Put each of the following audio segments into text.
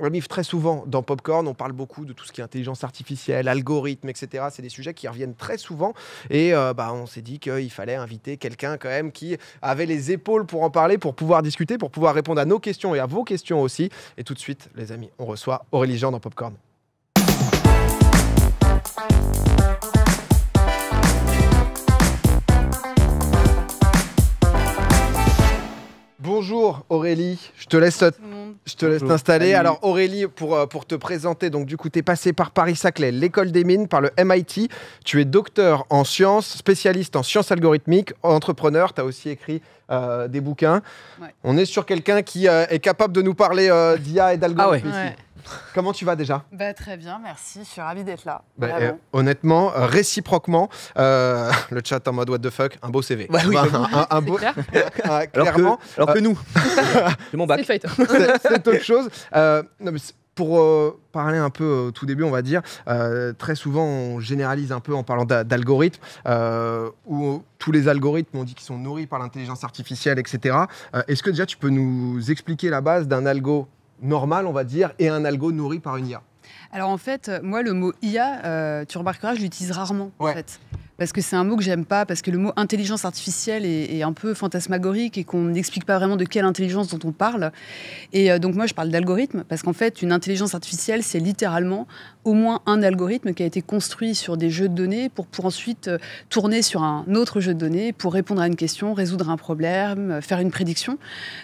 revivent très souvent dans Popcorn. On parle beaucoup de tout ce qui est intelligence artificielle, algorithmes, etc. C'est des sujets qui reviennent très souvent. Et on s'est dit qu'il fallait inviter quelqu'un quand même qui avait les épaules pour en parler, pour pouvoir discuter, pour pouvoir répondre à nos questions et à vos questions aussi. Et tout de suite, les amis, on reçoit Aurélie Jean dans Popcorn. Bonjour Aurélie, je te laisse t'installer. Alors Aurélie, pour te présenter, donc du coup tu es passée par Paris-Saclay, l'école des mines, par le MIT. Tu es docteur en sciences, spécialiste en sciences algorithmiques, entrepreneur, tu as aussi écrit des bouquins. Ouais. On est sur quelqu'un qui est capable de nous parler d'IA et d'algorithmes ici. Comment tu vas déjà ? Très bien, merci. Je suis ravie d'être là. Honnêtement, réciproquement, le chat en mode what the fuck, un beau CV. Oui, un beau. Clairement. Alors que nous, c'est mon bac. C'est autre chose. Pour parler un peu au tout début, on va dire, très souvent on généralise un peu en parlant d'algorithmes, où tous les algorithmes, on dit qu'ils sont nourris par l'intelligence artificielle, etc. Est-ce que déjà tu peux nous expliquer la base d'un algo normal, on va dire, et un algo nourri par une IA? Alors en fait, moi le mot IA, tu remarqueras, je l'utilise rarement en fait. Parce que c'est un mot que j'aime pas, parce que le mot intelligence artificielle est un peu fantasmagorique et qu'on n'explique pas vraiment de quelle intelligence dont on parle. Et donc moi je parle d'algorithme, parce qu'en fait une intelligence artificielle c'est littéralement au moins un algorithme qui a été construit sur des jeux de données pour ensuite tourner sur un autre jeu de données pour répondre à une question, résoudre un problème, faire une prédiction.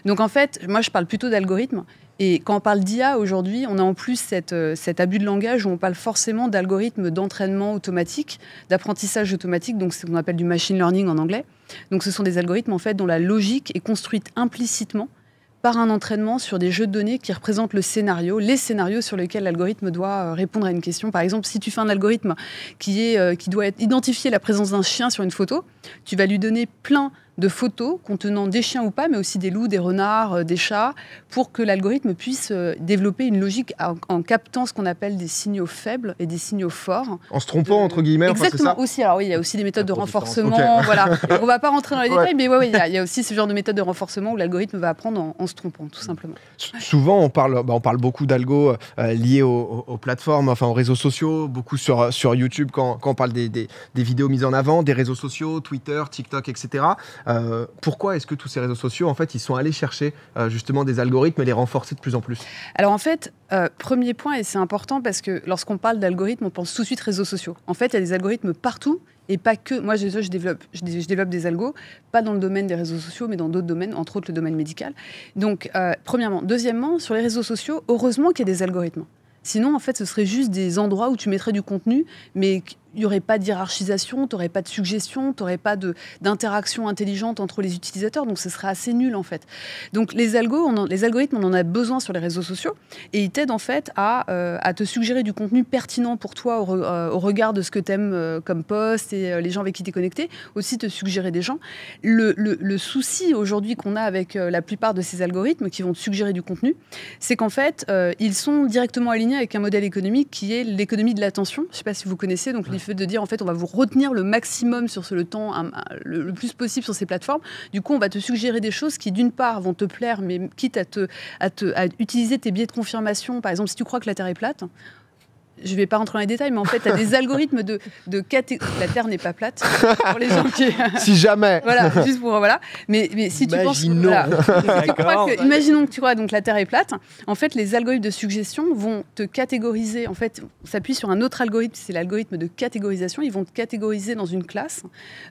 Donc en fait, moi je parle plutôt d'algorithme. Et quand on parle d'IA aujourd'hui, on a en plus cet abus de langage où on parle forcément d'algorithmes d'entraînement automatique, d'apprentissage automatique, donc c'est ce qu'on appelle du machine learning en anglais. Donc ce sont des algorithmes en fait dont la logique est construite implicitement par un entraînement sur des jeux de données qui représentent les scénarios sur lesquels l'algorithme doit répondre à une question. Par exemple, si tu fais un algorithme qui doit identifier la présence d'un chien sur une photo, tu vas lui donner plein de photos contenant des chiens ou pas, mais aussi des loups, des renards, des chats, pour que l'algorithme puisse développer une logique en captant ce qu'on appelle des signaux faibles et des signaux forts. En se trompant, entre guillemets. Exactement, enfin, c'est ça aussi. Alors oui, il y a aussi des méthodes de renforcement. Okay. Voilà. On ne va pas rentrer dans les détails, mais il y a aussi ce genre de méthode de renforcement où l'algorithme va apprendre en se trompant, tout simplement. Souvent, on parle beaucoup d'algo liés aux plateformes, enfin aux réseaux sociaux, beaucoup sur YouTube quand on parle des vidéos mises en avant, des réseaux sociaux, Twitter, TikTok, etc. Pourquoi est-ce que tous ces réseaux sociaux, en fait, ils sont allés chercher justement des algorithmes et les renforcer de plus en plus? Alors en fait, premier point, et c'est important parce que lorsqu'on parle d'algorithmes, on pense tout de suite réseaux sociaux. En fait, il y a des algorithmes partout et pas que. Moi, je développe des algos, pas dans le domaine des réseaux sociaux, mais dans d'autres domaines, entre autres le domaine médical. Donc, premièrement. Deuxièmement, sur les réseaux sociaux, heureusement qu'il y a des algorithmes. Sinon, en fait, ce serait juste des endroits où tu mettrais du contenu, mais il n'y aurait pas de hiérarchisation, tu n'aurais pas de suggestion, tu n'aurais pas d'interaction intelligente entre les utilisateurs, donc ce serait assez nul en fait. Donc les algorithmes, on en a besoin sur les réseaux sociaux et ils t'aident en fait à te suggérer du contenu pertinent pour toi au regard de ce que tu aimes comme post et les gens avec qui tu es connecté, aussi te suggérer des gens. Le souci aujourd'hui qu'on a avec la plupart de ces algorithmes qui vont te suggérer du contenu, c'est qu'en fait, ils sont directement alignés avec un modèle économique qui est l'économie de l'attention. Je ne sais pas si vous connaissez, donc fait de dire en fait on va vous retenir le maximum sur le temps le plus possible sur ces plateformes. Du coup on va te suggérer des choses qui d'une part vont te plaire, mais quitte à utiliser tes biais de confirmation. Par exemple, si tu crois que la Terre est plate, je ne vais pas rentrer dans les détails, mais en fait, tu as des algorithmes de catégorie. La Terre n'est pas plate, pour les gens qui... Si jamais. Voilà, juste pour... Voilà. Mais si tu penses... Voilà. Imaginons que tu crois donc la Terre est plate. En fait, les algorithmes de suggestion vont te catégoriser. En fait, on s'appuie sur un autre algorithme, c'est l'algorithme de catégorisation. Ils vont te catégoriser dans une classe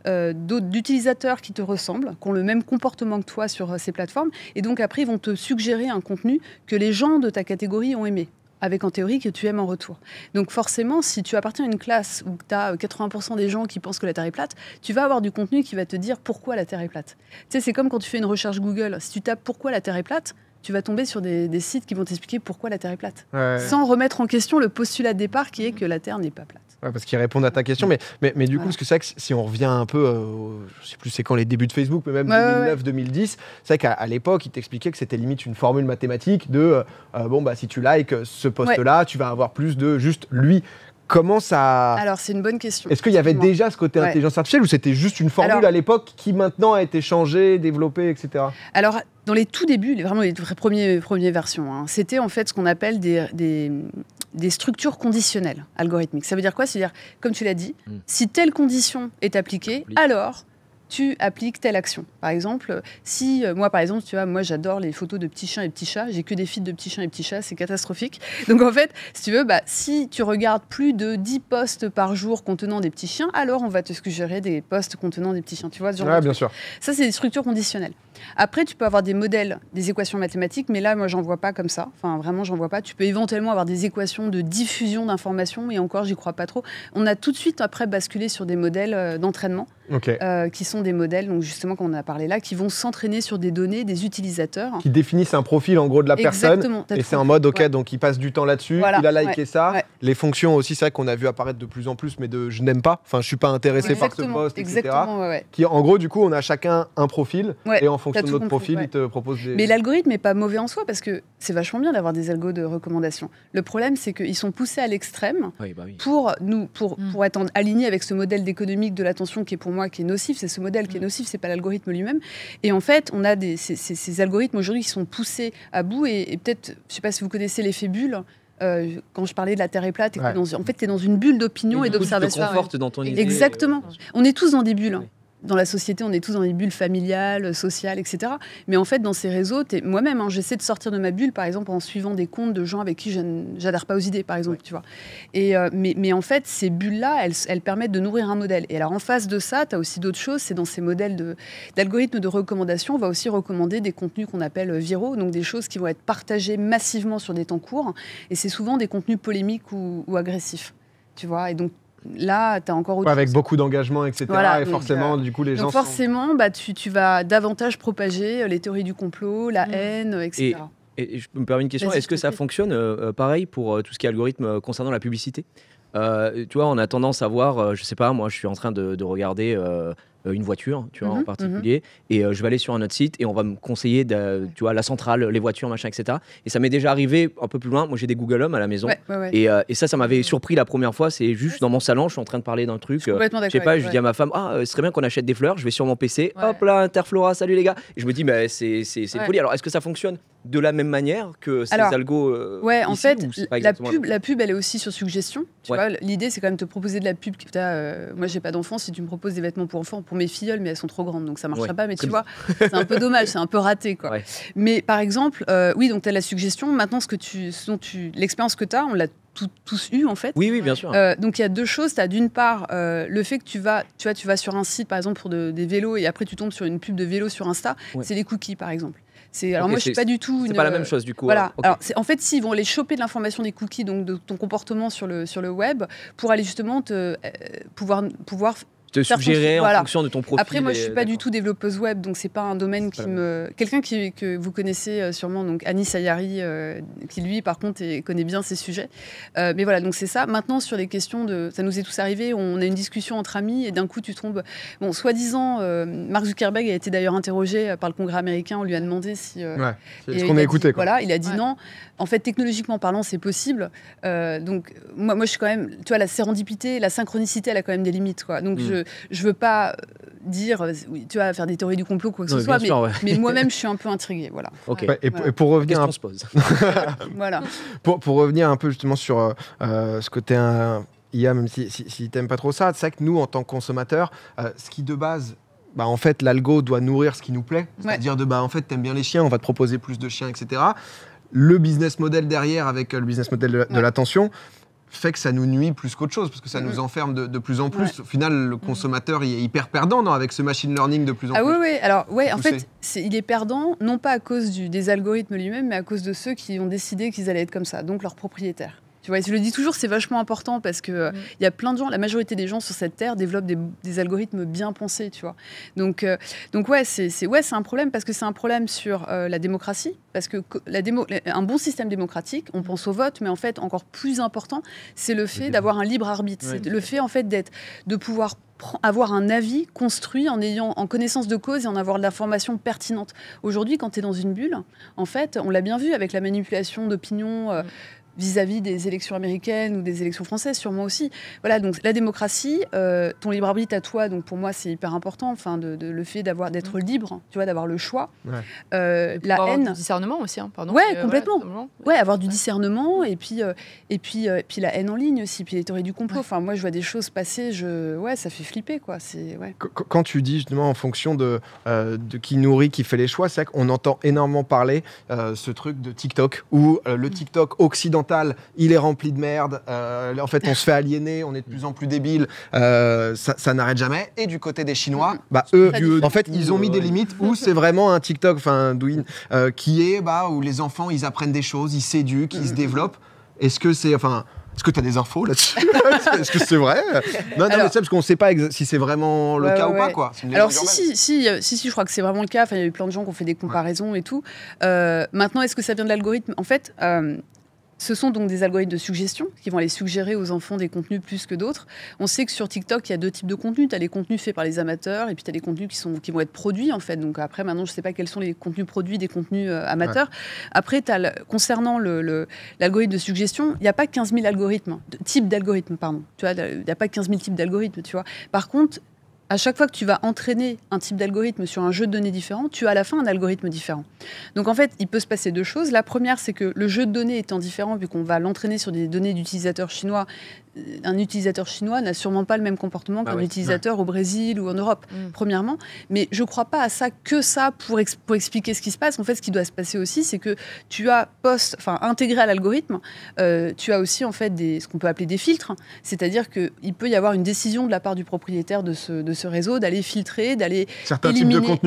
d'utilisateurs qui te ressemblent, qui ont le même comportement que toi sur ces plateformes. Et donc, après, ils vont te suggérer un contenu que les gens de ta catégorie ont aimé, avec en théorie que tu aimes en retour. Donc forcément, si tu appartiens à une classe où tu as 80% des gens qui pensent que la Terre est plate, tu vas avoir du contenu qui va te dire pourquoi la Terre est plate. Tu sais, c'est comme quand tu fais une recherche Google. Si tu tapes pourquoi la Terre est plate, tu vas tomber sur des sites qui vont t'expliquer pourquoi la Terre est plate. Ouais. Sans remettre en question le postulat de départ qui est que la Terre n'est pas plate. Ouais, parce qu'ils répondent à ta question. Mais du coup, parce que c'est vrai que si on revient un peu, je ne sais plus c'est quand les débuts de Facebook, mais même 2009-2010, c'est vrai qu'à l'époque, ils t'expliquaient que c'était limite une formule mathématique de si tu likes ce post-là, tu vas avoir plus de juste lui. Comment ça... Alors, c'est une bonne question. Est-ce qu'il y avait déjà ce côté intelligence artificielle ou c'était juste une formule à l'époque qui maintenant a été changée, développée, etc. Alors, dans les tout débuts, vraiment les premières versions, c'était en fait ce qu'on appelle des structures conditionnelles algorithmiques. Ça veut dire quoi? C'est-à-dire, comme tu l'as dit, si telle condition est appliquée, alors tu appliques telle action. Par exemple, si moi, par exemple, tu vois, moi j'adore les photos de petits chiens et petits chats, j'ai que des feeds de petits chiens et petits chats, c'est catastrophique. Donc en fait, si tu veux, si tu regardes plus de 10 posts par jour contenant des petits chiens, alors on va te suggérer des posts contenant des petits chiens. Tu vois, ce genre bien sûr. Ça, c'est des structures conditionnelles. Après, tu peux avoir des modèles, des équations mathématiques, mais là, moi, j'en vois pas comme ça. Enfin, vraiment, j'en vois pas. Tu peux éventuellement avoir des équations de diffusion d'informations, mais encore, j'y crois pas trop. On a tout de suite, après, basculé sur des modèles d'entraînement, qui sont des modèles, donc justement, comme on a parlé là, qui vont s'entraîner sur des données des utilisateurs. Qui définissent un profil, en gros, de la personne. Exactement. Et c'est en mode, donc il passe du temps là-dessus, il a liké ça. Ouais. Les fonctions aussi, c'est vrai qu'on a vu apparaître de plus en plus, mais je n'aime pas, enfin, je suis pas intéressé par ce post, etc. Qui, en gros, du coup, on a chacun un profil, et en fonction de notre profil, il te propose des... Mais l'algorithme n'est pas mauvais en soi, parce que c'est vachement bien d'avoir des algos de recommandation. Le problème, c'est qu'ils sont poussés à l'extrême pour être alignés avec ce modèle d'économique de l'attention qui est pour moi qui est nocif. C'est ce modèle qui est nocif, c'est pas l'algorithme lui-même. Et en fait, on a ces algorithmes aujourd'hui qui sont poussés à bout, et peut-être, je sais pas si vous connaissez l'effet bulle. Quand je parlais de la Terre est plate, en fait, tu es dans une bulle d'opinion et d'observation. Tu te confortes dans ton idée. Exactement. On est tous dans des bulles. Dans la société, on est tous dans des bulles familiales, sociales, etc. Mais en fait, dans ces réseaux, moi-même, j'essaie de sortir de ma bulle, par exemple, en suivant des comptes de gens avec qui je n'adhère pas aux idées, par exemple, tu vois. Et, mais en fait, ces bulles-là, elles permettent de nourrir un modèle. Et alors, en face de ça, tu as aussi d'autres choses. C'est dans ces modèles d'algorithmes de recommandation, on va aussi recommander des contenus qu'on appelle viraux, donc des choses qui vont être partagées massivement sur des temps courts. Et c'est souvent des contenus polémiques ou agressifs, tu vois. Et donc, là, tu as encore autre chose. Avec beaucoup d'engagement, etc. Voilà, et forcément, du coup, les gens forcément, tu vas davantage propager les théories du complot, la haine, etc. Et je me permets une question. Est-ce que ça fonctionne pareil pour tout ce qui est algorithme concernant la publicité? Tu vois, on a tendance à voir, je sais pas, moi, je suis en train de regarder une voiture, tu vois, en particulier, et je vais aller sur un autre site et on va me conseiller, tu vois, la centrale, les voitures, machin, etc. Et ça m'est déjà arrivé un peu plus loin. Moi, j'ai des Google Home à la maison, et ça m'avait surpris la première fois. C'est juste dans mon salon, je suis en train de parler d'un truc, je sais pas, je dis à ma femme, ce serait bien qu'on achète des fleurs. Je vais sur mon PC, hop là, Interflora, salut les gars, et je me dis, mais c'est folie. Alors, est-ce que ça fonctionne de la même manière que ces algos en fait, la pub, elle est aussi sur suggestion. Tu vois, l'idée, c'est quand même de te proposer de la pub. Moi, j'ai pas d'enfants. Si tu me proposes des vêtements pour enfants, pour mes filleules, mais elles sont trop grandes, donc ça marchera pas. Mais tu vois, c'est un peu dommage, c'est un peu raté, quoi. Mais par exemple, donc tu as la suggestion. Maintenant, l'expérience que tu as, on l'a tous eu, en fait. Oui, bien sûr. Donc il y a deux choses. Tu as d'une part le fait que tu vas sur un site, par exemple, pour des vélos, et après tu tombes sur une pub de vélo sur Insta. C'est des cookies, par exemple. Alors moi, je suis pas du tout. C'est pas la même chose du coup. Voilà. Alors, en fait, s'ils vont aller choper de l'information des cookies, donc de ton comportement sur le web, pour aller justement pouvoir te suggérer en fonction de ton profil. Après, moi, je suis pas du tout développeuse web, donc c'est pas un domaine qui me. Quelqu'un que vous connaissez sûrement, donc Anis Sayari, qui lui, par contre, connaît bien ces sujets. Mais voilà, donc c'est ça. Maintenant, sur les questions ça nous est tous arrivé. On a une discussion entre amis et d'un coup, tu tombes. Bon, soi-disant, Mark Zuckerberg a été d'ailleurs interrogé par le Congrès américain. On lui a demandé si. Est-ce qu'on a écouté, quoi. Voilà, il a dit non. En fait, technologiquement parlant, c'est possible. Donc, moi, je suis quand même. Tu vois, la sérendipité, la synchronicité, elle a quand même des limites, quoi. Donc, je veux pas dire, tu vas faire des théories du complot, quoi que ce soit, mais moi-même, je suis un peu intriguée, voilà. Et pour revenir, on se pose. Voilà. Pour revenir un peu justement sur ce côté IA, même si t'aimes pas trop ça, c'est vrai que nous, en tant que consommateurs, ce qui de base, en fait, l'algo doit nourrir ce qui nous plaît, c'est-à-dire en fait, t'aimes bien les chiens, on va te proposer plus de chiens, etc. Le business model derrière, avec le business model de l'attention, fait que ça nous nuit plus qu'autre chose, parce que ça nous enferme de plus en plus. Au final, le consommateur il est hyper perdant avec ce machine learning de plus en plus. Oui. Alors, en fait, il est perdant, non pas à cause des algorithmes lui-même, mais à cause de ceux qui ont décidé qu'ils allaient être comme ça, donc leurs propriétaires. Tu vois, je le dis toujours, c'est vachement important parce que y a plein de gens, la majorité des gens sur cette terre développent des algorithmes bien pensés, tu vois. Donc c'est un problème parce que c'est un problème sur la démocratie, parce que un bon système démocratique, on pense au vote, mais en fait encore plus important, c'est le fait d'avoir un libre arbitre, c'est le fait en fait de pouvoir avoir un avis construit en connaissance de cause et en avoir de l'information pertinente. Aujourd'hui, quand tu es dans une bulle, en fait, on l'a bien vu avec la manipulation d'opinion vis-à-vis des élections américaines ou des élections françaises, sûrement aussi. Voilà, donc la démocratie, ton libre arbitre à toi, donc pour moi c'est hyper important, enfin le fait d'être libre, tu vois, d'avoir le choix. Ouais. La haine, du discernement aussi, hein, pardon. Ouais, complètement. Ouais, avoir du discernement et puis la haine en ligne aussi, puis les théories du complot. Enfin, moi je vois des choses passer, ça fait flipper quoi. Quand tu dis justement en fonction de qui nourrit, qui fait les choix, c'est vrai qu'on entend énormément parler ce truc de TikTok où le TikTok occidental, il est rempli de merde. En fait, on se fait aliéner, on est de plus en plus débile. Ça n'arrête jamais. Et du côté des Chinois, eux, en fait, ils ont mis des limites où c'est vraiment un TikTok, enfin, Douyin, qui est où les enfants, ils apprennent des choses, ils s'éduquent, ils se développent. Est-ce que c'est, est-ce que tu as des infos là-dessus? Est-ce que c'est vrai? Non, mais c'est parce qu'on ne sait pas si c'est vraiment le cas ou pas, quoi. Alors si, je crois que c'est vraiment le cas. Enfin, il y a eu plein de gens qui ont fait des comparaisons et tout. Maintenant, est-ce que ça vient de l'algorithme? En fait, ce sont donc des algorithmes de suggestion qui vont aller suggérer aux enfants des contenus plus que d'autres. On sait que sur TikTok, il y a deux types de contenus. Tu as les contenus faits par les amateurs et puis tu as les contenus qui vont être produits, en fait. Donc après, maintenant, je ne sais pas quels sont les contenus produits des contenus amateurs. Ouais. Après, concernant l'algorithme de suggestion, il n'y a pas 15 000 types d'algorithmes, pardon. Tu vois, il n'y a pas 15 000 types d'algorithmes, tu vois. Par contre, à chaque fois que tu vas entraîner un type d'algorithme sur un jeu de données différent, tu as à la fin un algorithme différent. Donc en fait, il peut se passer deux choses. La première, c'est que le jeu de données étant différent, vu qu'on va l'entraîner sur des données d'utilisateurs chinois, un utilisateur chinois n'a sûrement pas le même comportement qu'un utilisateur au Brésil ou en Europe, premièrement. Mais je ne crois pas à ça pour expliquer ce qui se passe. En fait, ce qui doit se passer aussi, c'est que tu as intégré à l'algorithme, tu as aussi en fait ce qu'on peut appeler des filtres. C'est-à-dire qu'il peut y avoir une décision de la part du propriétaire de ce réseau d'aller filtrer, d'aller éliminer,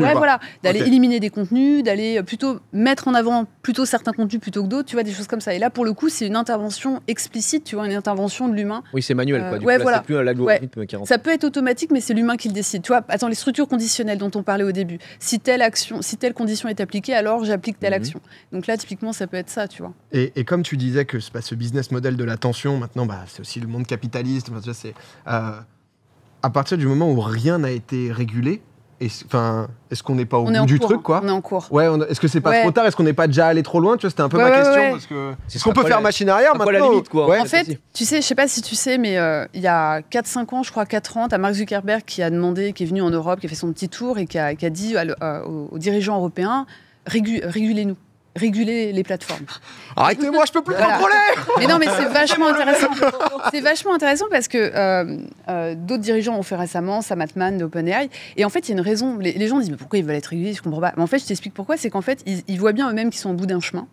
éliminer des contenus, d'aller plutôt mettre en avant certains contenus plutôt que d'autres, tu vois, des choses comme ça. Et là, pour le coup, c'est une intervention explicite, tu vois, une intervention de l'humain. Oui, c'est manuel, quoi. Du coup, là, c'est plus l'algorithme qui rentre. Ça peut être automatique, mais c'est l'humain qui le décide. Tu vois, attends, les structures conditionnelles dont on parlait au début. Si telle condition est appliquée, alors j'applique telle action. Donc là, typiquement, ça peut être ça, tu vois. Et comme tu disais que ce business model de l'attention, maintenant, c'est aussi le monde capitaliste. C'est à partir du moment où rien n'a été régulé. Est-ce qu'on n'est pas au bout du truc, quoi? On est en cours. Ouais, est-ce que c'est pas trop tard? Est-ce qu'on n'est pas déjà allé trop loin? Tu vois, c'était un peu ma question. Parce que est-ce qu'on peut faire machine arrière maintenant? La limite, quoi. En fait, tu sais, je sais pas si tu sais, mais il y a 4-5 ans, je crois 4 ans, t'as Mark Zuckerberg qui a demandé, qui est venu en Europe, qui a fait son petit tour et qui a dit aux dirigeants européens, régulez-nous. Réguler les plateformes. Arrêtez-moi, je peux plus contrôler. Mais non, mais c'est vachement intéressant. C'est vachement intéressant parce que d'autres dirigeants ont fait récemment, Sam Altman d'OpenAI, et en fait, il y a une raison. Les gens disent mais pourquoi ils veulent être régulés? Je comprends pas. Mais en fait, je t'explique pourquoi. C'est qu'en fait, ils voient bien eux-mêmes qu'ils sont au bout d'un chemin.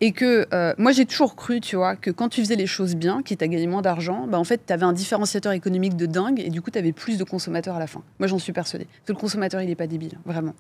Et que moi j'ai toujours cru, tu vois, que quand tu faisais les choses bien, quitte à gagner moins d'argent, en fait tu avais un différenciateur économique de dingue et du coup tu avais plus de consommateurs à la fin. Moi j'en suis persuadée. Parce que le consommateur il n'est pas débile, vraiment.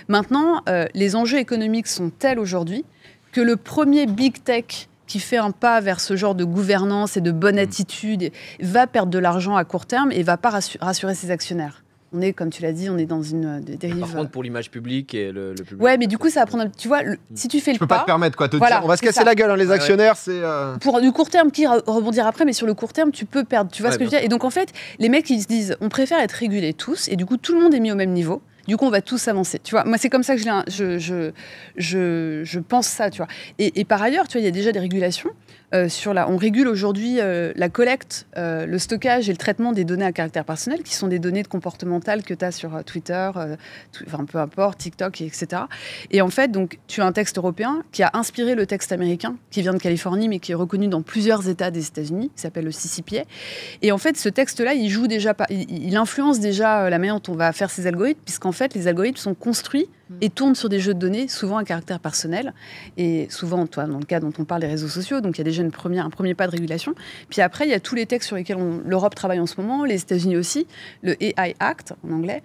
Maintenant, les enjeux économiques sont tels aujourd'hui que le premier big tech qui fait un pas vers ce genre de gouvernance et de bonne attitude va perdre de l'argent à court terme et va pas rassurer ses actionnaires. On est, comme tu l'as dit, on est dans une dérive. Par contre, pour l'image publique et le public. Ouais, mais du coup, ça va prendre. Tu vois, si tu fais le pas. Tu peux pas te permettre, quoi. On va se casser la gueule, hein, les actionnaires, c'est. Pour du court terme, qui rebondir après, mais sur le court terme, tu peux perdre. Tu vois ce que je veux dire? Et donc, en fait, les mecs, ils se disent, on préfère être régulés tous, et du coup, tout le monde est mis au même niveau. Du coup, on va tous avancer. Tu vois, moi, c'est comme ça que je pense ça, tu vois. Et par ailleurs, tu vois, il y a déjà des régulations. On régule aujourd'hui la collecte, le stockage et le traitement des données à caractère personnel, qui sont des données comportementales que tu as sur Twitter, peu importe, TikTok, etc. Et en fait, donc, tu as un texte européen qui a inspiré le texte américain, qui vient de Californie, mais qui est reconnu dans plusieurs États des États-Unis, qui s'appelle le CCPA. Et en fait, ce texte-là, il influence déjà la manière dont on va faire ces algorithmes, puisqu'en fait, les algorithmes sont construits et tournent sur des jeux de données, souvent à caractère personnel, et souvent, toi, dans le cas dont on parle des réseaux sociaux, donc il y a déjà un premier pas de régulation. Puis après, il y a tous les textes sur lesquels l'Europe travaille en ce moment, les États-Unis aussi, le AI Act en anglais,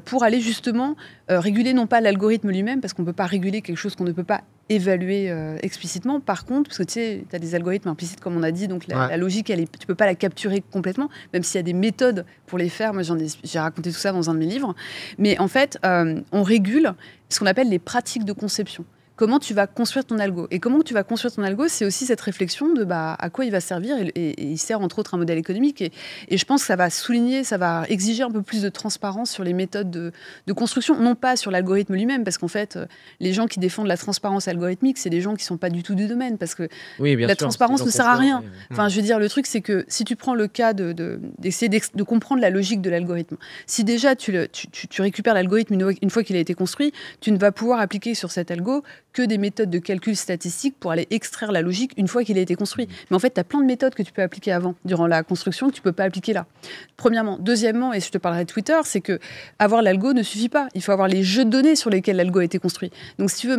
pour aller justement réguler non pas l'algorithme lui-même, parce qu'on ne peut pas réguler quelque chose qu'on ne peut pas évaluer explicitement. Par contre, parce que tu sais, tu as des algorithmes implicites, comme on a dit, donc la logique, tu ne peux pas la capturer complètement, même s'il y a des méthodes pour les faire. Moi, j'ai raconté tout ça dans un de mes livres. Mais en fait, on régule ce qu'on appelle les pratiques de conception. comment tu vas construire ton algo. Et comment tu vas construire ton algo, c'est aussi cette réflexion de à quoi il va servir. Et il sert entre autres un modèle économique. Et je pense que ça va souligner, ça va exiger un peu plus de transparence sur les méthodes de construction, non pas sur l'algorithme lui-même, parce qu'en fait, les gens qui défendent la transparence algorithmique, c'est des gens qui ne sont pas du tout du domaine, parce que la transparence ne sert à rien. Enfin, je veux dire, le truc, c'est que si tu prends le cas d'essayer de comprendre la logique de l'algorithme, si déjà tu récupères l'algorithme une fois qu'il a été construit, tu ne vas pouvoir appliquer sur cet algo que des méthodes de calcul statistique pour aller extraire la logique une fois qu'il a été construit. Mais en fait, tu as plein de méthodes que tu peux appliquer avant, durant la construction, que tu ne peux pas appliquer là. Premièrement. Deuxièmement, et je te parlerai de Twitter, c'est que avoir l'algo ne suffit pas. Il faut avoir les jeux de données sur lesquels l'algo a été construit. Donc, si tu veux,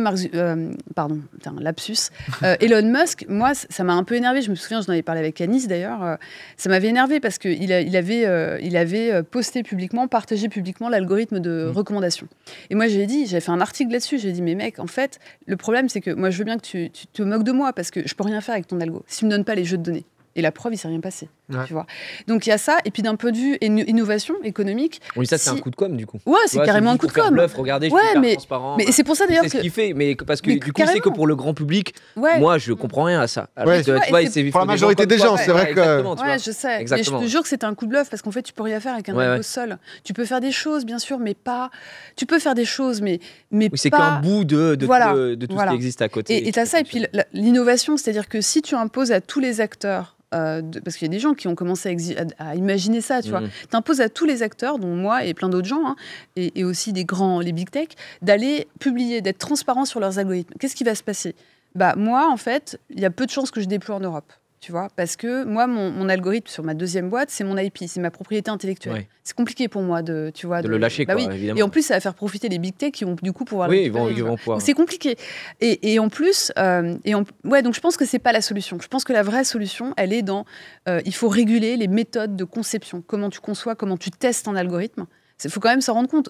lapsus. Elon Musk, moi, ça m'a un peu énervé. Je me souviens, j'en avais parlé avec Anis d'ailleurs. Ça m'avait énervé parce qu'il avait posté publiquement, partagé publiquement l'algorithme de recommandation. Et moi, j'avais fait un article là-dessus. J'ai dit, mais mec, en fait, le problème, c'est que moi, je veux bien que tu te moques de moi parce que je peux rien faire avec ton algo si tu me donnes pas les jeux de données. Et la preuve, il ne s'est rien passé. Ouais. Tu vois. Donc il y a ça. Et puis d'un point de vue innovation économique. Oui, ça, c'est un coup de com' du coup. Ouais, c'est carrément un coup de com'. Bluff, regardez, je suis hyper transparent. Mais c'est pour ça d'ailleurs. C'est ce qu'il fait. Mais parce que du coup, c'est que pour le grand public, moi, je comprends rien à ça. Alors, pour la majorité des gens, c'est vrai que. Ouais, je sais. Mais je te jure que c'est un coup de bluff parce qu'en fait, tu peux rien faire avec un algo seul. Tu peux faire des choses, bien sûr, mais pas. Tu peux faire des choses, mais pas. C'est qu'un bout de tout ce qui existe à côté. Et tu as ça. Et puis l'innovation, c'est-à-dire que si tu imposes à tous les acteurs. Parce qu'il y a des gens qui ont commencé à imaginer ça, tu vois. Tu imposes à tous les acteurs, dont moi et plein d'autres gens, et aussi les big tech, d'aller publier, d'être transparents sur leurs algorithmes. Qu'est-ce qui va se passer ? Moi, en fait, il y a peu de chances que je déploie en Europe. Tu vois, parce que moi, mon algorithme sur ma deuxième boîte, c'est mon IP, c'est ma propriété intellectuelle. Ouais. C'est compliqué pour moi de le lâcher, quoi, évidemment. Et en plus, ça va faire profiter les big tech qui vont du coup pouvoir le récupérer. Ils vont pouvoir. Donc, c'est compliqué. Et en plus, donc je pense que c'est pas la solution. Je pense que la vraie solution, elle est dans, il faut réguler les méthodes de conception. Comment tu conçois, comment tu testes un algorithme. Il faut quand même s'en rendre compte.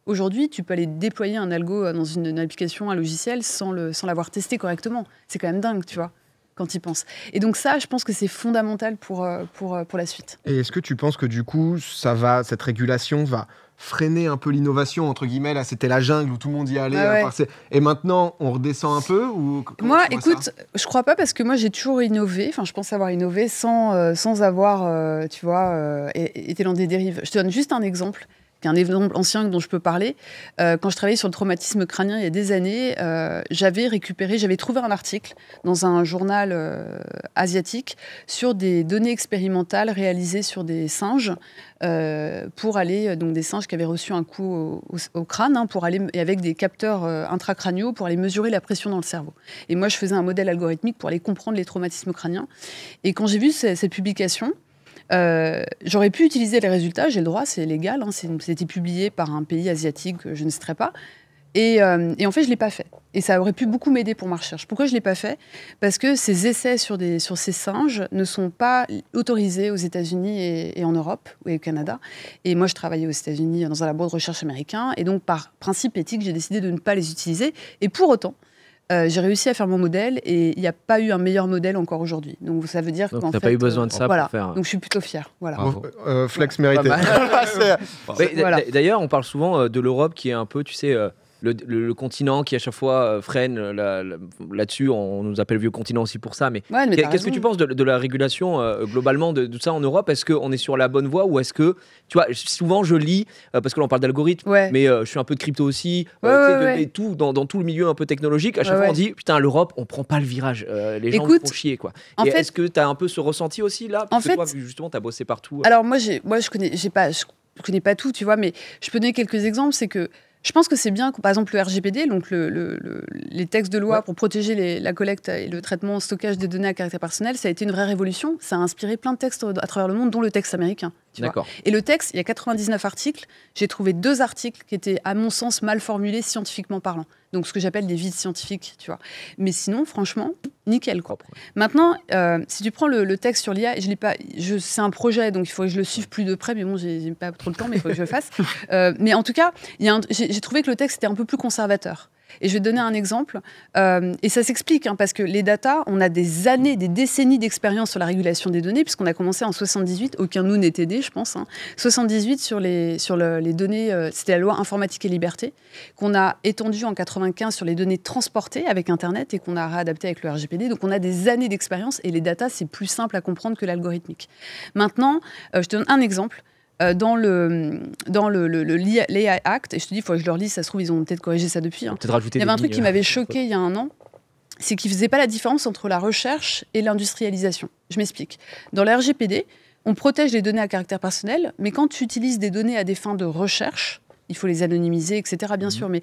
Aujourd'hui, tu peux aller déployer un algo dans une application, un logiciel, sans l'avoir testé correctement. C'est quand même dingue, tu vois. Quand ils pensent. Et donc ça, je pense que c'est fondamental pour la suite. Et est-ce que tu penses que du coup, cette régulation va freiner un peu l'innovation, entre guillemets, là c'était la jungle où tout le monde y allait, et maintenant on redescend un peu ou moi, écoute, je crois pas parce que moi j'ai toujours innové, enfin je pense avoir innové sans avoir, été dans des dérives. Je te donne juste un exemple. Un exemple ancien dont je peux parler. Quand je travaillais sur le traumatisme crânien il y a des années, j'avais trouvé un article dans un journal asiatique sur des données expérimentales réalisées sur des singes pour aller, donc des singes qui avaient reçu un coup au crâne, pour aller, et avec des capteurs intracrâniaux pour aller mesurer la pression dans le cerveau. Et moi, je faisais un modèle algorithmique pour aller comprendre les traumatismes crâniens. Et quand j'ai vu cette publication, j'aurais pu utiliser les résultats, j'ai le droit, c'est légal, c'était publié par un pays asiatique que je ne citerai pas. Et en fait, je ne l'ai pas fait. Et ça aurait pu beaucoup m'aider pour ma recherche. Pourquoi je ne l'ai pas fait ? Parce que ces essais sur ces singes ne sont pas autorisés aux États-Unis et en Europe, et au Canada. Et moi, je travaillais aux États-Unis dans un labo de recherche américain. Et donc, par principe éthique, j'ai décidé de ne pas les utiliser. Et pour autant, j'ai réussi à faire mon modèle et il n'y a pas eu un meilleur modèle encore aujourd'hui. Donc ça veut dire qu'en fait... Tu n'as pas eu besoin de ça pour faire... Donc je suis plutôt fière. Voilà. Flex mérité. D'ailleurs, on parle souvent de l'Europe qui est un peu, tu sais... Le continent qui à chaque fois freine là-dessus, on nous appelle vieux continent aussi pour ça, mais qu'est-ce que tu penses de la régulation globalement de tout ça en Europe ? Est-ce qu'on est sur la bonne voie ou est-ce que, tu vois, souvent je lis, parce que l'on parle d'algorithmes, mais je suis un peu de crypto aussi, et tout, dans tout le milieu un peu technologique, à chaque fois on dit, putain, l'Europe, on prend pas le virage, les gens nous font chier, quoi. Et est-ce que tu as un peu ce ressenti aussi là ? Parce que toi, justement, tu as bossé partout. Alors moi, je connais pas tout, tu vois, mais je peux donner quelques exemples, c'est que je pense que c'est bien, par exemple, le RGPD, donc les textes de loi pour protéger la collecte et le traitement, stockage des données à caractère personnel, ça a été une vraie révolution. Ça a inspiré plein de textes à travers le monde, dont le texte américain. D'accord. Et le texte, il y a 99 articles. J'ai trouvé 2 articles qui étaient, à mon sens, mal formulés scientifiquement parlant. Donc, ce que j'appelle des vides scientifiques, tu vois. Mais sinon, franchement, nickel, quoi. Maintenant, si tu prends le texte sur l'IA, c'est un projet, donc il faut que je le suive plus de près, mais bon, j'ai pas trop le temps, mais il faut que je le fasse. Mais en tout cas, j'ai trouvé que le texte était un peu plus conservateur. Et je vais te donner un exemple. Et ça s'explique, parce que les data, on a des années, des décennies d'expérience sur la régulation des données, puisqu'on a commencé en 78, aucun nous n'était aidé, je pense. 78 sur les données, c'était la loi informatique et liberté, qu'on a étendue en 95 sur les données transportées avec Internet et qu'on a réadapté avec le RGPD. Donc on a des années d'expérience et les data, c'est plus simple à comprendre que l'algorithmique. Maintenant, je te donne un exemple. Dans l'AI Act, et je te dis, il faut que je leur lise, ça se trouve, ils ont peut-être corrigé ça depuis. Il y avait un truc qui m'avait choqué il y a un an, c'est qu'ils ne faisaient pas la différence entre la recherche et l'industrialisation. Je m'explique. Dans le RGPD, on protège les données à caractère personnel, mais quand tu utilises des données à des fins de recherche, il faut les anonymiser, etc., bien sûr, mais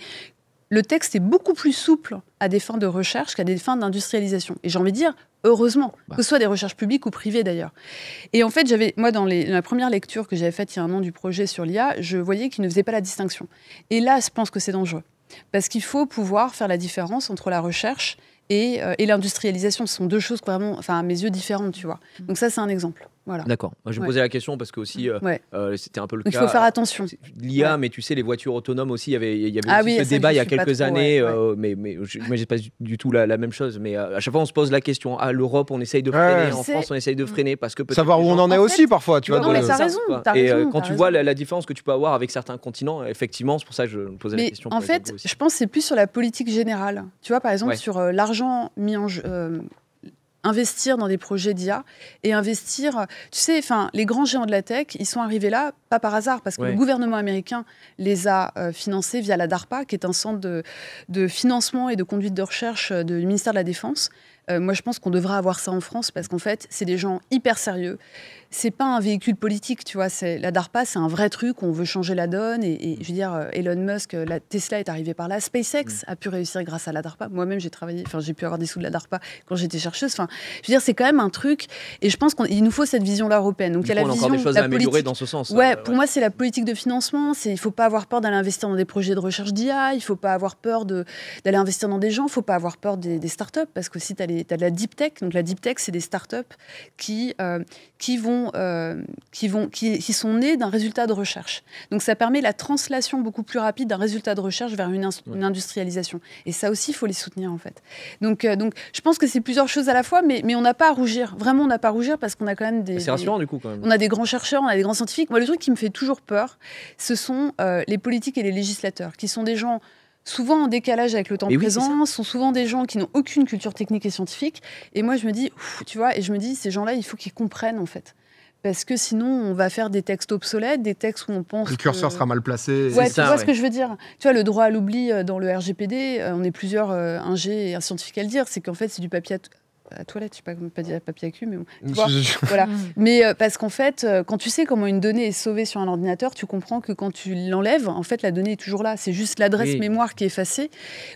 le texte est beaucoup plus souple à des fins de recherche qu'à des fins d'industrialisation. Et j'ai envie de dire, heureusement, que ce soit des recherches publiques ou privées d'ailleurs. Et en fait, moi, dans la première lecture que j'avais faite il y a un an du projet sur l'IA, je voyais qu'il ne faisait pas la distinction. Et là, je pense que c'est dangereux. Parce qu'il faut pouvoir faire la différence entre la recherche et l'industrialisation. Ce sont deux choses vraiment, à mes yeux, différentes, tu vois. Donc ça, c'est un exemple. Voilà. D'accord. Je posais la question parce que aussi, c'était un peu le cas. Il faut faire attention. L'IA, mais tu sais, les voitures autonomes aussi, il y avait aussi ce débat il y a quelques années, mais je n'imagine pas du tout la même chose. Mais à chaque fois, on se pose la question. À l'Europe, on essaye de freiner. En France, on essaye de freiner parce que savoir où on en est aussi parfois, tu vois. Non, mais t'as raison. Et quand tu vois la différence que tu peux avoir avec certains continents, effectivement, c'est pour ça que je me posais la question. En fait, je pense que c'est plus sur la politique générale. Tu vois, par exemple, sur l'argent mis en jeu. Investir dans des projets d'IA et investir... Tu sais, les grands géants de la tech, ils sont arrivés là, pas par hasard, parce que le gouvernement américain les a financés via la DARPA, qui est un centre de financement et de conduite de recherche du ministère de la Défense. Moi, je pense qu'on devrait avoir ça en France, parce qu'en fait, c'est des gens hyper sérieux. C'est pas un véhicule politique, tu vois. La DARPA, c'est un vrai truc, on veut changer la donne. Et je veux dire, Elon Musk, la Tesla est arrivée par là. SpaceX a pu réussir grâce à la DARPA. Moi-même, j'ai pu avoir des sous de la DARPA quand j'étais chercheuse. Je veux dire, c'est quand même un truc. Et je pense qu'il nous faut cette vision-là européenne. Donc, il y a la vision, encore des choses à améliorer dans ce sens. Ouais, pour moi, c'est la politique de financement. Il faut pas avoir peur d'aller investir dans des projets de recherche d'IA. Il faut pas avoir peur d'aller investir dans des gens. Il faut pas avoir peur des startups, parce que si tu as de la deep tech. Donc, la deep tech, c'est des startups qui sont nés d'un résultat de recherche. Donc ça permet la translation beaucoup plus rapide d'un résultat de recherche vers une industrialisation. Et ça aussi, il faut les soutenir en fait. Donc je pense que c'est plusieurs choses à la fois, mais on n'a pas à rougir. Vraiment, on n'a pas à rougir parce qu'on a quand même c'est rassurant du coup quand même. On a des grands chercheurs, on a des grands scientifiques. Moi, le truc qui me fait toujours peur, ce sont les politiques et les législateurs, qui sont des gens souvent en décalage avec le temps présent, sont souvent des gens qui n'ont aucune culture technique et scientifique. Et moi, je me dis, tu vois, ces gens-là, il faut qu'ils comprennent, en fait. Parce que sinon, on va faire des textes obsolètes, des textes où on pense le curseur sera mal placé. Ouais, tu vois ce que je veux dire. Tu vois, le droit à l'oubli dans le RGPD, on est plusieurs ingés et scientifiques à le dire, c'est qu'en fait, c'est du papier à toilette, je sais pas dire papier à cul, mais bon. Tu vois, voilà. Mais parce qu'en fait, quand tu sais comment une donnée est sauvée sur un ordinateur, tu comprends que quand tu l'enlèves, en fait, la donnée est toujours là. C'est juste l'adresse mémoire qui est effacée.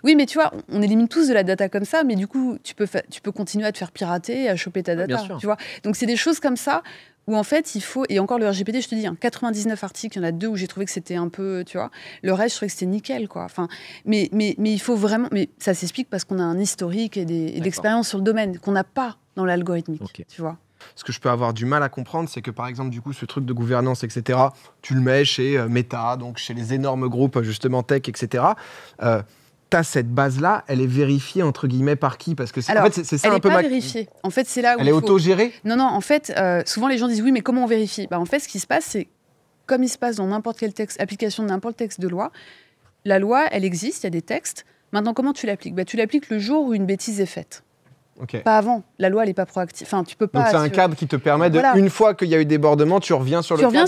Oui, mais tu vois, on élimine tous de la data comme ça, mais du coup, tu peux continuer à te faire pirater, à choper ta data. Tu vois. Donc, c'est des choses comme ça où en fait, il faut... Et encore le RGPD, je te dis, 99 articles, il y en a 2 où j'ai trouvé que c'était un peu... Tu vois, le reste, je trouvais que c'était nickel, quoi. Enfin, mais il faut vraiment... Mais ça s'explique parce qu'on a un historique et d'expérience sur le domaine qu'on n'a pas dans l'algorithmique, tu vois. Ce que je peux avoir du mal à comprendre, c'est que par exemple, du coup, ce truc de gouvernance, etc., tu le mets chez Meta, donc chez les énormes groupes, justement, tech, etc., cette base-là, elle est vérifiée entre guillemets par qui? Parce que c'est ça un peu elle n'est pas vérifiée. En fait, c'est là où elle est autogérée. Non, en fait, souvent les gens disent oui, mais comment on vérifie? En fait, ce qui se passe, c'est comme il se passe dans n'importe quel texte, application de n'importe quel texte de loi. La loi, elle existe, il y a des textes. Maintenant, comment tu l'appliques? Tu l'appliques le jour où une bêtise est faite. Pas avant. La loi, elle n'est pas proactive. Enfin, tu peux pas. Donc c'est un cadre qui te permet une fois qu'il y a eu débordement, tu reviens sur le cadre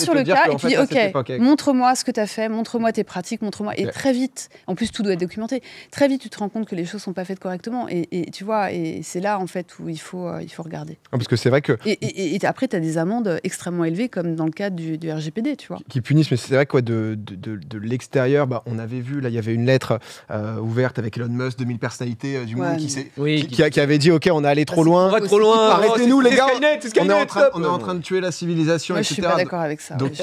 et tu dis ok, montre-moi ce que tu as fait, montre-moi tes pratiques, montre-moi. Et très vite, en plus tout doit être documenté. Très vite, tu te rends compte que les choses sont pas faites correctement. Et tu vois, et c'est là en fait où il faut regarder. Parce que c'est vrai que. Et après, tu as des amendes extrêmement élevées, comme dans le cadre du RGPD, tu vois. Qui punissent, mais c'est vrai que de l'extérieur, on avait vu là, il y avait une lettre ouverte avec Elon Musk, 2000 personnalités du monde qui avait dit ok, on est allé trop loin. On va trop loin. Arrêtez-nous, les gars. On est en train de tuer la civilisation, moi, etc. Je suis pas d'accord avec ça. Donc,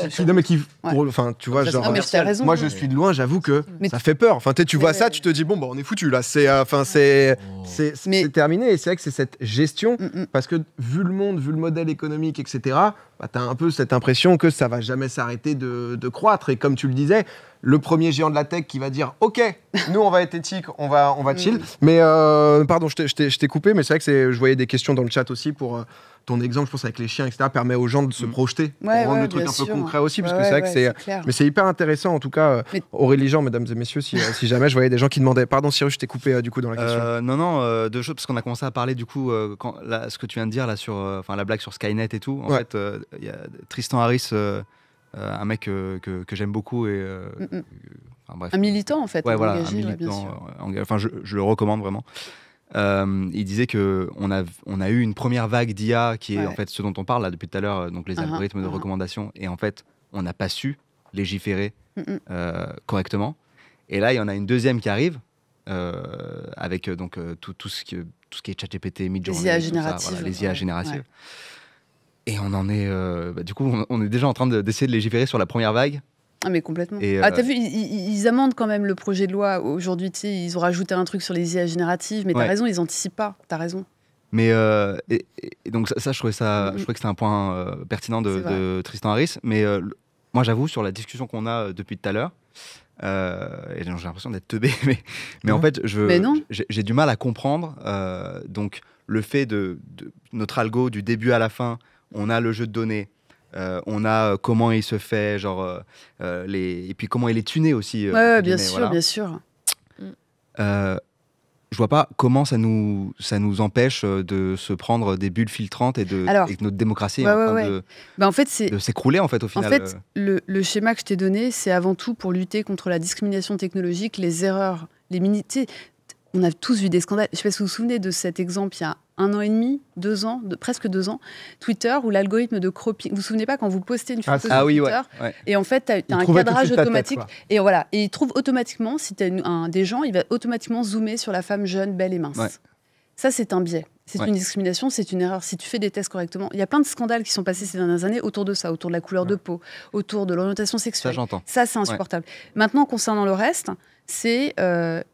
enfin, tu vois, genre, raison, moi, je suis de loin. J'avoue que ça fait peur. Enfin, tu vois ça, tu te dis bon, on est foutu là. C'est terminé. Et c'est vrai que c'est cette gestion, parce que vu le monde, vu le modèle économique, etc. T'as un peu cette impression que ça va jamais s'arrêter de croître. Et comme tu le disais, le premier géant de la tech qui va dire ok, nous on va être éthique, on va chill. Mais pardon, je t'ai coupé, mais c'est vrai que je voyais des questions dans le chat aussi pour ton exemple, je pense avec les chiens, etc. permet aux gens de se projeter, pour rendre le truc un peu concret aussi, parce que c'est vrai que c'est. Mais c'est hyper intéressant en tout cas. Aurélie Jean, mesdames et messieurs, si jamais je voyais des gens qui demandaient. Pardon Cyrus, je t'ai coupé du coup dans la question. Non, deux choses parce qu'on a commencé à parler du coup ce que tu viens de dire là sur la blague sur Skynet et tout. En fait, il y a Tristan Harris. Un mec que j'aime beaucoup et bref. Un militant en fait, voilà, engagé, un militant, enfin je le recommande vraiment. Il disait que on a eu une première vague d'IA qui est en fait ce dont on parle là depuis tout à l'heure, donc les algorithmes de recommandation, et en fait on n'a pas su légiférer correctement. Et là il y en a une deuxième qui arrive avec donc tout ce qui est ChatGPT, Midjourney, les IA génératives. Et on en est, du coup, on est déjà en train d'essayer de légiférer sur la première vague. Ah mais complètement. T'as vu, ils amendent quand même le projet de loi. Aujourd'hui, tu sais, ils ont rajouté un truc sur les IA génératives, mais t'as raison, ils anticipent pas. T'as raison. Mais et donc ça, je trouvais que c'était un point pertinent de Tristan Harris. Mais moi, j'avoue, sur la discussion qu'on a depuis tout à l'heure, et j'ai l'impression d'être teubé, mais en fait, j'ai du mal à comprendre. Donc, le fait de notre algo du début à la fin. On a le jeu de données, on a comment il se fait, et puis comment il est tuné aussi. Bien sûr. Je vois pas comment ça nous empêche de se prendre des bulles filtrantes et que notre démocratie est en train de s'écrouler en fait au final. En fait, le schéma que je t'ai donné, c'est avant tout pour lutter contre la discrimination technologique, les erreurs, les on a tous vu des scandales. Je ne sais pas si vous vous souvenez de cet exemple, il y a 1 an et demi, 2 ans, presque 2 ans, Twitter, où l'algorithme de cropping... Vous vous souvenez pas quand vous postez une photo sur Twitter, et en fait, tu as un cadrage automatique, et voilà, et il trouve automatiquement, si tu as des gens, il va automatiquement zoomer sur la femme jeune, belle et mince. Ouais. Ça, c'est un biais. C'est une discrimination, c'est une erreur. Si tu fais des tests correctement, il y a plein de scandales qui sont passés ces dernières années autour de ça, autour de la couleur de peau, autour de l'orientation sexuelle. Ça, j'entends. Ça, c'est insupportable. Maintenant, concernant le reste, c'est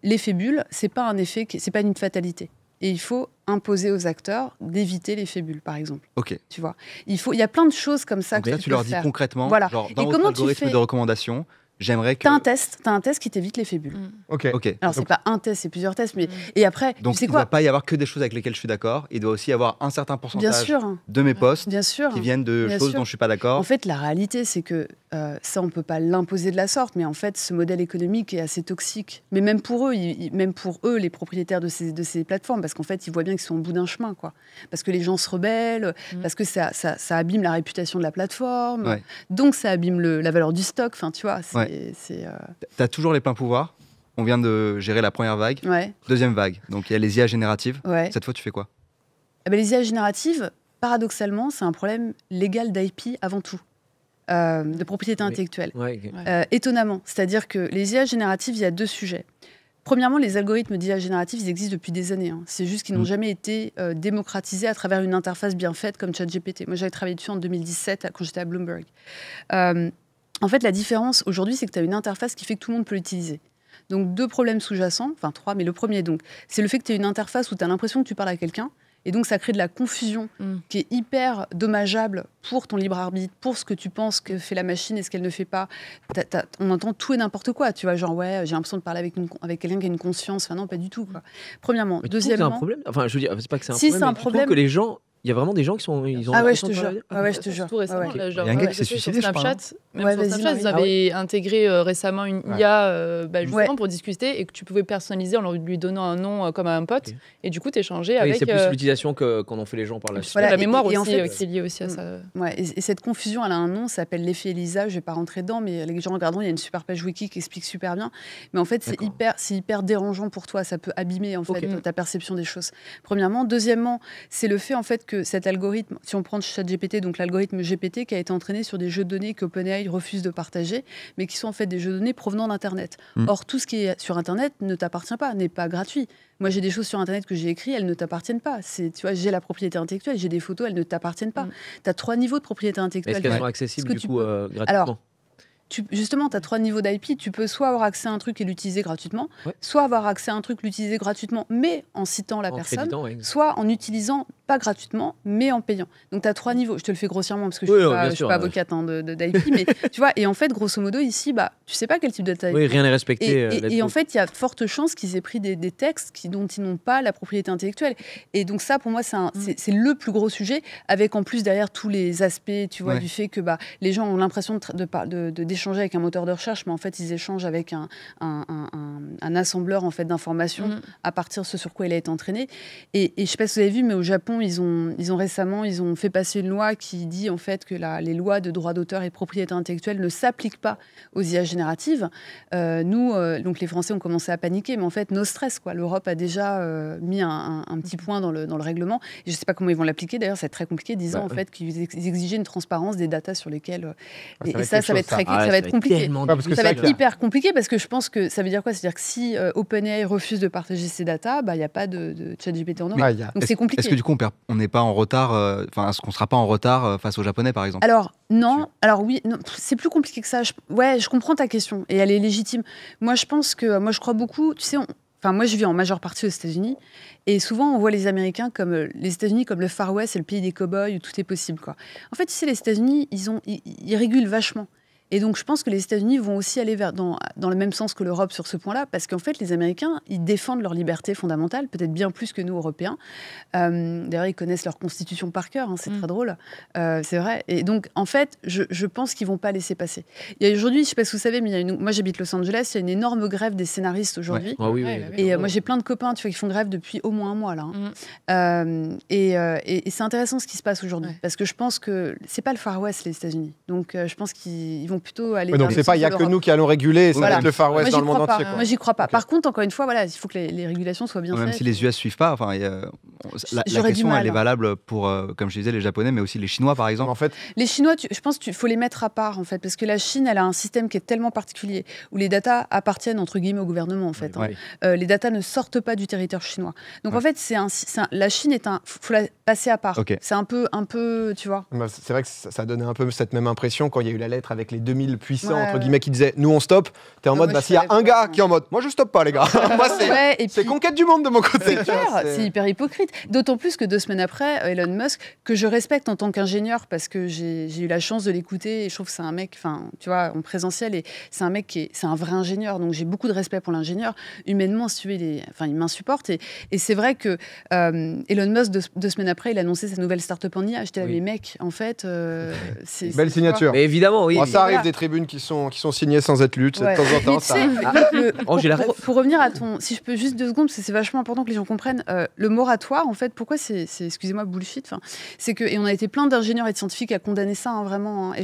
l'effet bulle. C'est pas un effet, c'est pas une fatalité. Et il faut imposer aux acteurs d'éviter l'effet bulle, par exemple. Ok. Tu vois, il y a plein de choses comme ça que tu leur dis concrètement. Voilà. Genre, dans votre algorithme de recommandation. J'aimerais que... T'as un test qui t'évite l'effet bulle. Ok. Alors, c'est pas un test, c'est plusieurs tests. Mais... Et après, donc, tu sais il ne quoi, doit pas y avoir que des choses avec lesquelles je suis d'accord. Il doit aussi y avoir un certain pourcentage de mes posts qui viennent de choses dont je ne suis pas d'accord. En fait, la réalité, c'est que ça, on ne peut pas l'imposer de la sorte. Mais en fait, ce modèle économique est assez toxique. Mais même pour eux, les propriétaires de ces plateformes, parce qu'en fait, ils voient bien qu'ils sont au bout d'un chemin, quoi. Parce que les gens se rebellent, parce que ça abîme la réputation de la plateforme. Ouais. Donc, ça abîme la valeur du stock. Enfin, tu vois, T'as toujours les pleins pouvoirs. On vient de gérer la première vague. Ouais. Deuxième vague. Donc il y a les IA génératives. Ouais. Cette fois, tu fais quoi ? Les IA génératives, paradoxalement, c'est un problème légal d'IP avant tout. De propriété intellectuelle. Étonnamment. C'est-à-dire que les IA génératives, il y a 2 sujets. Premièrement, les algorithmes d'IA génératives, ils existent depuis des années. C'est juste qu'ils n'ont jamais été démocratisés à travers une interface bien faite comme ChatGPT. Moi, j'avais travaillé dessus en 2017 quand j'étais à Bloomberg. En fait, la différence aujourd'hui, c'est que tu as une interface qui fait que tout le monde peut l'utiliser. Donc, 2 problèmes sous-jacents, enfin 3, mais le premier, donc, c'est le fait que tu aies une interface où tu as l'impression que tu parles à quelqu'un, et donc ça crée de la confusion qui est hyper dommageable pour ton libre arbitre, pour ce que tu penses que fait la machine et ce qu'elle ne fait pas. On entend tout et n'importe quoi, tu vois, genre, j'ai l'impression de parler avec quelqu'un qui a une conscience. Enfin non, pas du tout, quoi. Premièrement. Mais deuxièmement... c'est un problème. Enfin, je veux dire, c'est pas que c'est un si, problème, c'est un mais problème. Que les gens... Il y a vraiment des gens qui sont... je te jure. Je te jure. Tout récemment, il y a un gars qui s'est suicidé, je crois. Sur Snapchat, ils avaient intégré récemment une IA justement pour discuter et que tu pouvais personnaliser en lui donnant un nom comme à un pote. Et du coup, tu échangeais avec... C'est plus l'utilisation qu'en ont fait les gens par la suite. Voilà, la mémoire aussi, en fait, qui est liée aussi à ça. Et cette confusion, elle a un nom, ça s'appelle l'effet Elisa. Je ne vais pas rentrer dedans, mais les gens regarderont, il y a une super page wiki qui explique super bien. Mais en fait, c'est hyper dérangeant pour toi. Ça peut abîmer en fait ta perception des choses. Premièrement. Deuxièmement, c'est le fait en fait que cet algorithme, si on prend ChatGPT, donc l'algorithme GPT qui a été entraîné sur des jeux de données qu'OpenAI refuse de partager, mais qui sont en fait des jeux de données provenant d'Internet. Or, tout ce qui est sur Internet ne t'appartient pas, n'est pas gratuit. Moi, j'ai des choses sur Internet que j'ai écrites, elles ne t'appartiennent pas. Tu vois, j'ai la propriété intellectuelle, j'ai des photos, elles ne t'appartiennent pas. Tu as 3 niveaux de propriété intellectuelle. Est-ce qu'elles sont accessibles du coup gratuitement ? Alors, justement, tu as 3 niveaux d'IP. Tu peux soit avoir accès à un truc et l'utiliser gratuitement, soit avoir accès à un truc, l'utiliser gratuitement, mais en citant la personne, soit en utilisant pas gratuitement, mais en payant. Donc, tu as 3 niveaux. Je te le fais grossièrement parce que je suis pas avocate d'IP, mais tu vois, et en fait, grosso modo, ici, tu sais pas quel type de data. Oui, rien n'est respecté. Et en fait, il y a forte chance qu'ils aient pris des textes dont ils n'ont pas la propriété intellectuelle. Et donc, ça, pour moi, c'est le plus gros sujet, avec en plus derrière tous les aspects, tu vois, du fait que les gens ont l'impression d'échanger avec un moteur de recherche, mais en fait, ils échangent avec un assembleur en fait, d'informations à partir de ce sur quoi il a été entraîné. Et je ne sais pas si vous avez vu, mais au Japon, ils ont récemment fait passer une loi qui dit en fait que les lois de droit d'auteur et de propriété intellectuelle ne s'appliquent pas aux IA génératives. Nous, donc les Français ont commencé à paniquer, mais en fait, no stress, quoi. L'Europe a déjà mis un petit point dans le règlement. Et je ne sais pas comment ils vont l'appliquer. D'ailleurs, c'est très compliqué, disant en fait qu'ils exigeaient une transparence des datas sur lesquelles. Et ça va être ça va être compliqué. Ça va être hyper compliqué parce que je pense que ça veut dire quoi? C'est-à-dire que si OpenAI refuse de partager ses datas, il n'y a pas de ChatGPT en Europe. Donc c'est compliqué. Est-ce que du coup, on n'est pas en retard, est-ce qu'on ne sera pas en retard face aux Japonais, par exemple? Alors, non. Alors oui, non, c'est plus compliqué que ça. Je comprends ta question et elle est légitime. Moi, je crois beaucoup, tu sais, moi, je vis en majeure partie aux États-Unis et souvent, on voit les États-Unis comme le Far West, c'est le pays des cow-boys où tout est possible, quoi. En fait, tu sais, les États-Unis, ils régulent vachement. Et donc, je pense que les États-Unis vont aussi aller dans le même sens que l'Europe sur ce point-là, parce qu'en fait, les Américains, ils défendent leur liberté fondamentale, peut-être bien plus que nous, Européens. D'ailleurs, ils connaissent leur constitution par cœur, c'est très drôle, c'est vrai. Et donc, en fait, je pense qu'ils ne vont pas laisser passer. Il y a aujourd'hui, je ne sais pas si vous savez, mais moi, j'habite Los Angeles, il y a une énorme grève des scénaristes aujourd'hui. Ouais. Et moi, j'ai plein de copains, tu vois, qui font grève depuis au moins un mois, là. Et c'est intéressant ce qui se passe aujourd'hui, parce que je pense que ce n'est pas le Far West, les États-Unis. Donc, je pense qu'ils vont plutôt aller. Donc c'est pas il y a que nous qui allons réguler, ça va être le Far West dans le monde entier. Moi j'y crois pas. Par contre, encore une fois, il faut que les régulations soient bien faites. Même si les US suivent pas, la question elle est valable pour, comme je disais, les Japonais, mais aussi les Chinois par exemple. En fait, les Chinois, je pense qu'il faut les mettre à part en fait, parce que la Chine, elle a un système qui est tellement particulier où les datas appartiennent entre guillemets au gouvernement en fait. Les datas ne sortent pas du territoire chinois. Donc en fait, la Chine faut la passer à part. C'est un peu, tu vois. C'est vrai que ça donnait un peu cette même impression quand il y a eu la lettre avec les 2000 puissants entre guillemets qui disaient nous on stoppe. T'es en mode s'il y a un gars qui est en mode moi je stoppe pas les gars. Moi c'est conquête du monde de mon côté. C'est clair, c'est hyper hypocrite. D'autant plus que 2 semaines après, Elon Musk, que je respecte en tant qu'ingénieur parce que j'ai eu la chance de l'écouter et je trouve que c'est un mec, tu vois, en présentiel, et c'est un mec c'est un vrai ingénieur, donc j'ai beaucoup de respect pour l'ingénieur. Humainement, si tu veux, il m'insupporte et c'est vrai que Elon Musk 2 semaines après, il a annoncé sa nouvelle start-up en IA. J'étais là, mais mec, en fait, c'est belle signature. Mais évidemment, oui. Ça arrive des tribunes qui sont signées sans être lues de temps en temps. Pour revenir à si je peux juste 2 secondes, parce que c'est vachement important que les gens comprennent, le moratoire, en fait, pourquoi c'est excusez-moi, bullshit, c'est que, et on a été plein d'ingénieurs et de scientifiques à condamner ça, vraiment, et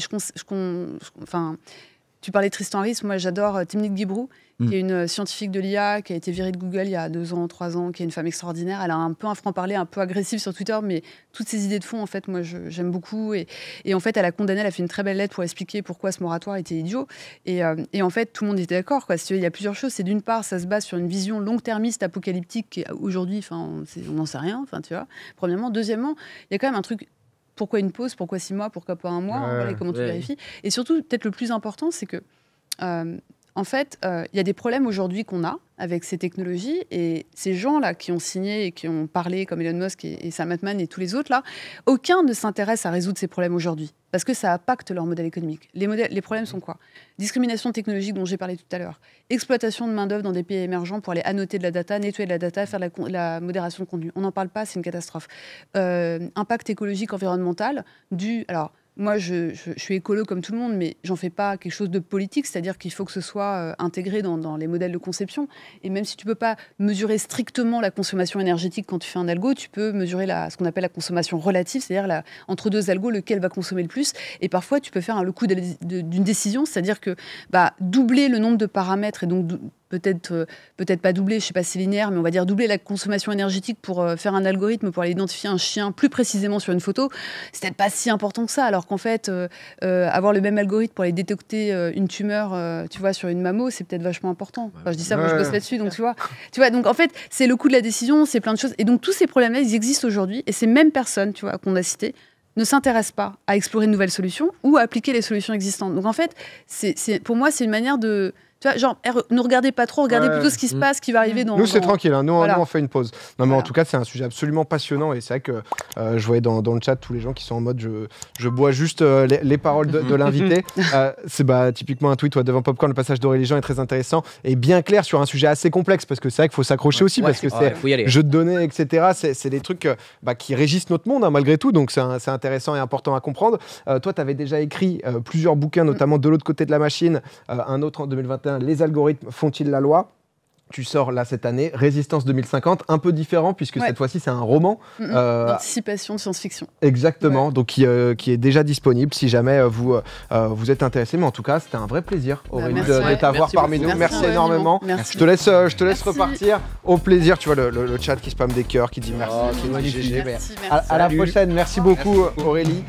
tu parlais de Tristan Harris, moi j'adore Timnit Gebru, qui est une scientifique de l'IA, qui a été virée de Google il y a 2 ans, 3 ans, qui est une femme extraordinaire. Elle a un peu un franc-parler, un peu agressif sur Twitter, mais toutes ses idées de fond, en fait, moi j'aime beaucoup. Et en fait, elle a condamné, elle a fait une très belle lettre pour expliquer pourquoi ce moratoire était idiot. Et en fait, tout le monde était d'accord, quoi. Il y a plusieurs choses. C'est d'une part, ça se base sur une vision long-termiste, apocalyptique, qui aujourd'hui, on n'en sait rien, tu vois. Premièrement. Deuxièmement, il y a quand même un truc. Pourquoi une pause? Pourquoi 6 mois? Pourquoi pas 1 mois? Et comment tu vérifies? Et surtout, peut-être le plus important, c'est que en fait, il y a des problèmes aujourd'hui qu'on a avec ces technologies, et ces gens-là qui ont signé et qui ont parlé, comme Elon Musk et Sam Altman et tous les autres, là, aucun ne s'intéresse à résoudre ces problèmes aujourd'hui, parce que ça impacte leur modèle économique. Les problèmes sont quoi? Discrimination technologique dont j'ai parlé tout à l'heure, exploitation de main-d'œuvre dans des pays émergents pour aller annoter de la data, nettoyer de la data, faire la modération de contenu. On n'en parle pas, c'est une catastrophe. Impact écologique, environnemental, moi, je suis écolo comme tout le monde, mais j'en fais pas quelque chose de politique, c'est-à-dire qu'il faut que ce soit intégré dans les modèles de conception. Et même si tu peux pas mesurer strictement la consommation énergétique quand tu fais un algo, tu peux mesurer ce qu'on appelle la consommation relative, c'est-à-dire entre 2 algos, lequel va consommer le plus. Et parfois, tu peux faire le coup d'une décision, c'est-à-dire que doubler le nombre de paramètres et donc peut-être pas doubler, je sais pas si c'est linéaire, mais on va dire doubler la consommation énergétique pour faire un algorithme pour aller identifier un chien plus précisément sur une photo, c'est peut-être pas si important que ça, alors qu'en fait, avoir le même algorithme pour aller détecter une tumeur, tu vois, sur une mammo, c'est peut-être vachement important. Enfin, je dis ça, moi je bosse là-dessus, donc tu vois, donc en fait, c'est le coût de la décision, c'est plein de choses. Et donc tous ces problèmes-là, ils existent aujourd'hui, et ces mêmes personnes, tu vois, qu'on a citées, ne s'intéressent pas à explorer de nouvelles solutions ou à appliquer les solutions existantes. Donc en fait, pour moi, c'est une manière de Tu vois, genre, ne regardez pas trop, regardez plutôt ce qui se passe, ce qui va arriver dans... Nous, c'est tranquille, hein. Nous, Voilà. on fait une pause. Non, mais en tout cas, c'est un sujet absolument passionnant et c'est vrai que je voyais dans le chat tous les gens qui sont en mode je bois juste les paroles de l'invité. C'est typiquement un tweet devant Popcorn, le passage d'Aurélie Jean est très intéressant et bien clair sur un sujet assez complexe parce que c'est vrai qu'il faut s'accrocher aussi parce que c'est jeux de données, etc. C'est des trucs qui régissent notre monde malgré tout, donc c'est intéressant et important à comprendre. Toi, tu avais déjà écrit plusieurs bouquins, notamment De l'autre côté de la machine, un autre en 2021, Les algorithmes font-ils la loi ? Tu sors là cette année, Résistance 2050, un peu différent puisque cette fois-ci c'est un roman. D'anticipation de science-fiction. Exactement, donc qui est déjà disponible si jamais vous êtes intéressé. Mais en tout cas, c'était un vrai plaisir, Aurélie, de t'avoir parmi nous. Merci énormément. Merci. Je te laisse repartir. Au plaisir. Tu vois le chat qui spamme des cœurs, qui dit merci. Merci. À la prochaine. Merci beaucoup, Aurélie.